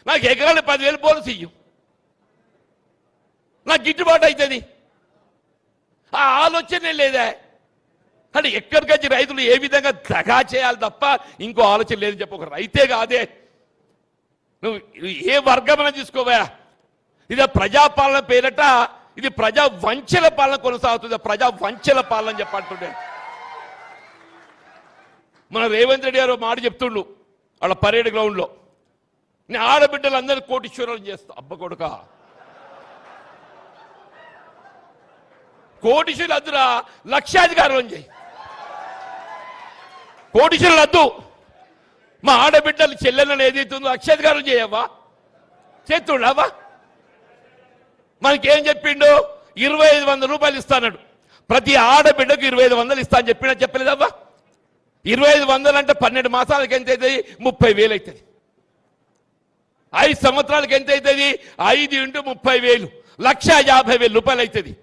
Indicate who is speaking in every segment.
Speaker 1: నాకు ఎకరాలు 10,000 బోనస్ ఇయ్యు, నాకు గిట్టుబాటు అవుతుంది. ఆ ఆలోచనే లేదా? అంటే ఎక్కడికొచ్చి రైతులు ఏ విధంగా దగా చేయాలి తప్ప ఇంకో ఆలోచన లేదని చెప్పి ఒక రైతే కాదే, నువ్వు ఏ వర్గమైనా తీసుకోవా, ఇది ప్రజాపాలన పేరట ఇది ప్రజా వంచల పాలన కొనసాగుతుంది. ప్రజా వంచల పాలన చెప్పంటుండే. మన రేవంత్ రెడ్డి గారు మాట చెప్తుండు వాళ్ళ పరేడ్ గ్రౌండ్లో, నేను ఆడబిడ్డలందరూ కోటీశ్వరులు చేస్తా. అబ్బ కొడుక, కోటీశ్వరులు అద్దురా, లక్షాధికారులను చేయి. కోటీశ్వరులు వద్దు, మా ఆడబిడ్డలు చెల్లెలను ఏదైతుందో లక్షాధికారులు చేయవా, చేస్తుండవా? మనకేం చెప్పిండు? 2,500 రూపాయలు ఇస్తాడు, ప్రతి ఆడబిడ్డకు 2,500 ఇస్తా అని చెప్పినా చెప్పలేదవ్వా? 2,500 అంటే 12 మాసాలకి ఎంత అవుతుంది? 30,000 అవుతుంది. 5 సంవత్సరాలకి ఎంత అవుతుంది? 5 × 30,000 1,50,000 రూపాయలు అవుతుంది.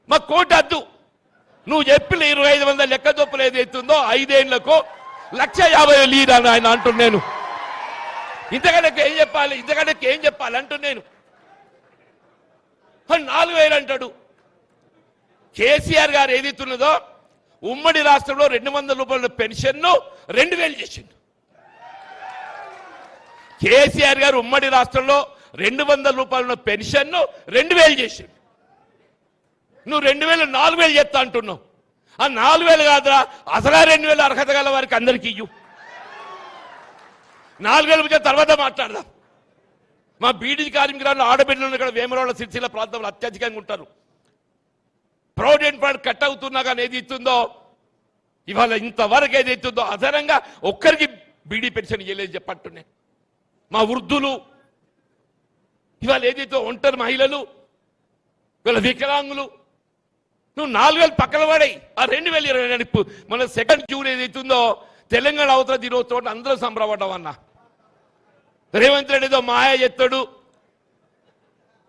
Speaker 1: మా కోటి వద్దు, నువ్వు చెప్పిన 2,500 లెక్క చొప్పులు ఏదైతుందో 5 ఏళ్లకు 1,50,000 ఇయ్యని ఆయన అంటున్నాను. ఇంతకంటే ఏం చెప్పాలి? ఇంతకంటే ఏం చెప్పాలి అంటున్నాను. 4,000 అంటాడు. కేసీఆర్ గారు ఏదైతున్నదో ఉమ్మడి రాష్ట్రంలో 200 రూపాయల పెన్షన్ను 2,000 చేసిండు. కేసీఆర్ గారు ఉమ్మడి రాష్ట్రంలో 200 రూపాయల పెన్షన్ను 2,000 చేసిండు. నువ్వు 2,000 4,000 చేస్తా అంటున్నావు. ఆ 4,000 కాదురా, అసలు 2,000 అర్హత గల వారికి అందరికీ ఇయ్యు. 4,000 వచ్చే తర్వాత మాట్లాడదాం. మా బీడీ కార్మికులు ఆడబిడ్డలు ఇక్కడ వేమరాళ్ళ సిరిసిల్ల ప్రాంతంలో అత్యధికంగా ఉంటారు. ప్రొవిడెంట్ ఫండ్ కట్ అవుతున్నా కానీ ఏది ఇస్తుందో ఇవాళ ఇంతవరకు ఏది ఇస్తుందో అదనంగా ఒక్కరికి బీడీ పెన్షన్ ఇవ్వలేదు చెప్పంటున్నాయి. మా వృద్ధులు ఇవాళ ఏదైతే ఒంటరి మహిళలు, ఇవాళ వికలాంగులు, నువ్వు 4,000 పక్కన పడాయి. ఆ 2020 మన 2 జూన్ ఏదైతుందో తెలంగాణ అవతల దినోత్సవం అందరూ సంబరపడ్డాం అన్న. రేవంత్ రెడ్డి ఏదో మాయ చెప్తాడు,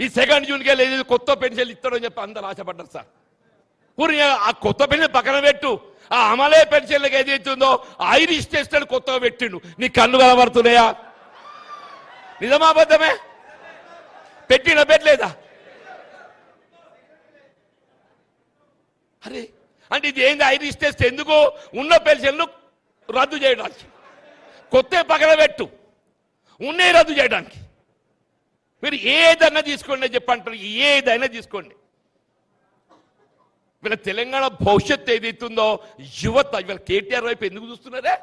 Speaker 1: ఈ 2 జూన్కి ఏదో కొత్త పెన్షన్లు ఇస్తాడు అని చెప్పి అందరూ ఆశపడ్డారు సార్. ఊరి ఆ కొత్త పెన్షన్ పక్కన పెట్టు, ఆ అమలే పెన్షన్లకు ఏదైతుందో ఐరిష్ టెస్ట్ కొత్తగా పెట్టిండు. నీ కళ్ళు కనబడుతున్నాయా? నిజమా అబద్ధమే? పెట్టినా పెట్టలేదా? అరే అంటే ఇది ఏంది? ఐరిష్ టెస్ట్ ఎందుకు? ఉన్న పెన్షన్లు రద్దు చేయడానికి, కొత్త పక్కన పెట్టు, ఉన్నాయి రద్దు చేయడానికి. మీరు ఏదైనా తీసుకోండి చెప్పంటారు, ఏదైనా తీసుకోండి. వీళ్ళ తెలంగాణ భవిష్యత్తు ఏదైతుందో యువత వీళ్ళ కేటీఆర్ వైపు ఎందుకు చూస్తున్నారే?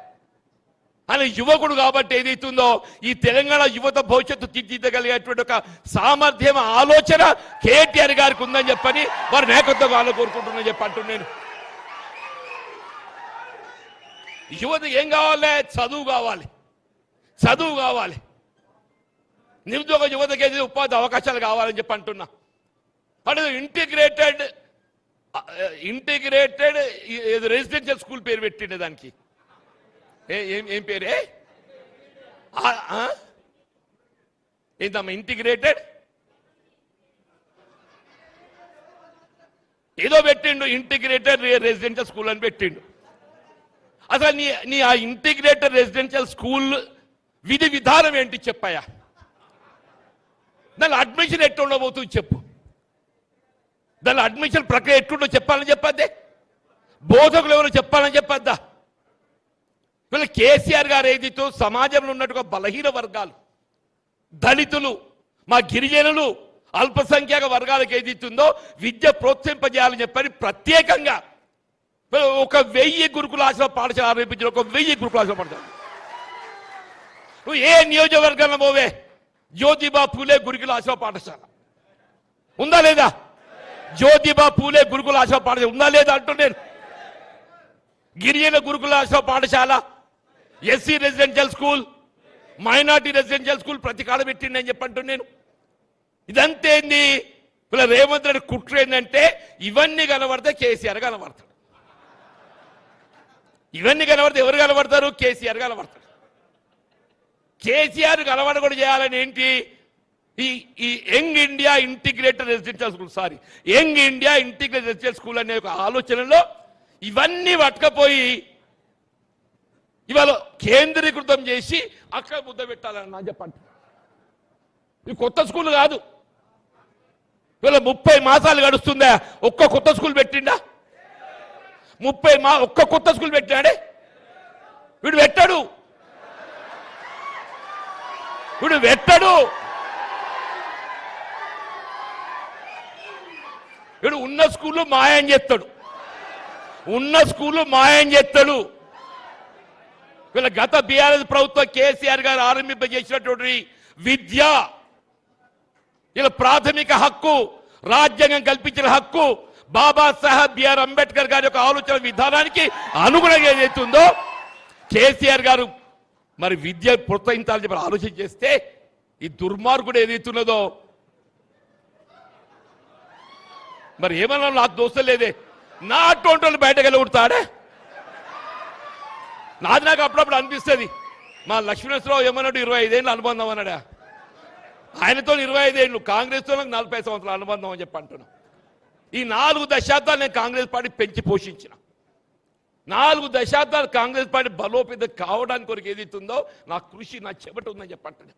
Speaker 1: ఆయన యువకుడు కాబట్టి ఏదైతుందో ఈ తెలంగాణ యువత భవిష్యత్తు తీర్చిదిద్దగలిగేటువంటి ఒక సామర్థ్యం, ఆలోచన కేటీఆర్ గారికి ఉందని చెప్పని వారి నాయకత్వం వాళ్ళు కోరుకుంటున్నాను చెప్పంటున్నాను నేను. యువత ఏం కావాలి? చదువు కావాలి, చదువు కావాలి. నిరుద్యోగ యువతకి ఉపాధి అవకాశాలు కావాలని చెప్పి అంటున్నా. అంటే ఇంటిగ్రేటెడ్ రెసిడెన్షియల్ స్కూల్ పేరు పెట్టిండే దానికి. ఏం పేరే? ఏంటమ్మా ఇంటిగ్రేటెడ్ ఏదో పెట్టిండు, ఇంటిగ్రేటెడ్ రెసిడెన్షియల్ స్కూల్ అని పెట్టిండు. అసలు నీ ఆ ఇంటిగ్రేటెడ్ రెసిడెన్షియల్ స్కూల్ విధి విధానం ఏంటి చెప్పాయా? దాని అడ్మిషన్ ఎట్లా ఉండబోతుంది చెప్పు. దాని అడ్మిషన్ ప్రక్రియ ఎట్లుండో చెప్పాలని చెప్పద్దే? బోధకులు ఎవరు చెప్పాలని చెప్పద్దా? వీళ్ళు కేసీఆర్ గారు ఏదైతే సమాజంలో ఉన్నట్టుగా బలహీన వర్గాలు, దళితులు, మా గిరిజనులు, అల్పసంఖ్యాక వర్గాలకు ఏదైతుందో విద్య ప్రోత్సహింపజేయాలని చెప్పని ప్రత్యేకంగా 1,000 గురుకులాశ్రమ పాఠశాల ఆరంభించిన 1,000 గురుకులాశ్రమ పాఠశాల. నువ్వు ఏ నియోజకవర్గంలో పోవే జ్యోతిబా పూలే గురుకులాశ్రమ పాఠశాల ఉందా లేదా? జ్యోతిబా పూలే గురుకులాశ్రమ పాఠశాల ఉందా లేదా అంటున్నాను. గిరిజన గురుకులాశ్రమ పాఠశాల, SC residential school, minority residential school ప్రతి కాడ పెట్టిండి అని చెప్పంటున్నాను. ఇదంతేంది? ఇలా రేవంత్ రెడ్డి కుట్ర ఏంటంటే ఇవన్నీ కనబడితే కేసీఆర్ కనబడతాడు. ఇవన్నీ కనబడితే ఎవరు కనబడతారు? కేసీఆర్ కనబడతాడు. కేసీఆర్ కనబడకూడదు చేయాలని ఏంటి? ఈ young India integrated residential school, young India integrated residential school అనే ఒక ఆలోచనలో ఇవన్నీ పట్టుకపోయి ఇవాళ కేంద్రీకృతం చేసి అక్కడ ముద్ద పెట్టాలన్నా చెప్పండి. ఇది కొత్త స్కూల్ కాదు. ఇవాళ 30 మాసాలు గడుస్తుందా, ఒక్క కొత్త స్కూల్ పెట్టిండా? ఒక్క కొత్త స్కూల్ పెట్టాడే వీడు పెట్టాడు. వీడు ఉన్న స్కూల్లో మాయం చేస్తాడు. వీళ్ళ గత బీఆర్ఎస్ ప్రభుత్వం కేసీఆర్ గారు ఆరంభింపజేసినటువంటి విద్య, ఇలా ప్రాథమిక హక్కు, రాజ్యాంగం కల్పించిన హక్కు, బాబాసాహెబ్ బిఆర్ అంబేద్కర్ గారి యొక్క ఆలోచన విధానానికి అనుగుణంగా ఏదైతుందో కేసీఆర్ గారు మరి విద్య ప్రోత్సహించాలని చెప్పి ఆలోచన చేస్తే, ఈ దుర్మార్గుడు ఏదైతున్నదో మరి ఏమన్నా నాకు దోస్తు లేదే, నా అటువంటి వాళ్ళు బయటకు వెళ్ళగొడతాడే. నాకు అప్పుడప్పుడు అనిపిస్తుంది, మా లక్ష్మీనరసింహరావు ఏమన్నాడు 25 ఏళ్ళు అనుబంధం అన్నాడా, ఆయనతో 25 ఏళ్ళు, కాంగ్రెస్తో నాకు 40 సంవత్సరాల అనుబంధం అని చెప్పి అంటున్నాను. ఈ 4 దశాబ్దాలు నేను కాంగ్రెస్ పార్టీ పెంచి పోషించిన, 4 దశాబ్దాలు కాంగ్రెస్ పార్టీ బలోపేతం కావడానికి కొరకు ఏదైతుందో నా కృషి, నా చెమట ఉందని చెప్పంటాను.